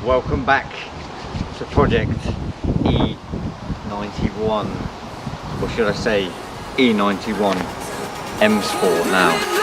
Welcome back to Project E91, or should I say E91 M Sport now.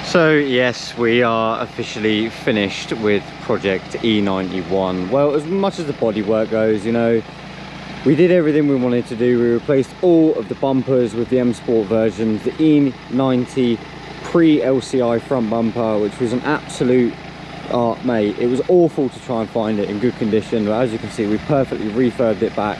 So yes, we are officially finished with Project E91. Well, as much as the bodywork goes, you know, we did everything we wanted to do. We replaced all of the bumpers with the M Sport versions, the E90 pre-LCI front bumper, which was an absolute, mate, it was awful to try and find it in good condition. But as you can see, we perfectly refurbed it back.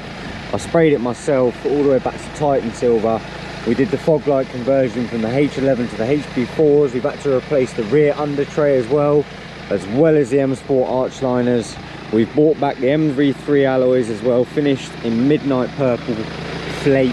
I sprayed it myself all the way back to Titan Silver. We did the fog light conversion from the H11 to the HP4s. We've had to replace the rear under tray as well as the M Sport arch liners. We've brought back the MV3 alloys as well, finished in midnight purple flake,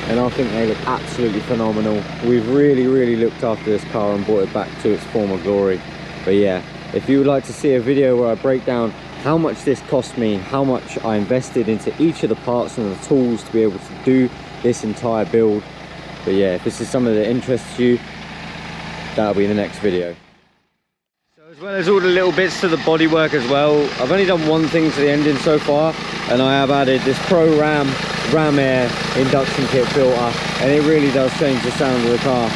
and I think they look absolutely phenomenal. We've really looked after this car and brought it back to its former glory. But yeah, if you would like to see a video where I break down how much this cost me, how much I invested into each of the parts and the tools to be able to do this entire build. But yeah, if this is something that interests you, that'll be in the next video. So as well as all the little bits to the bodywork as well, I've only done one thing to the engine so far, and I have added this Pro Ram Air induction kit filter, and it really does change the sound of the car.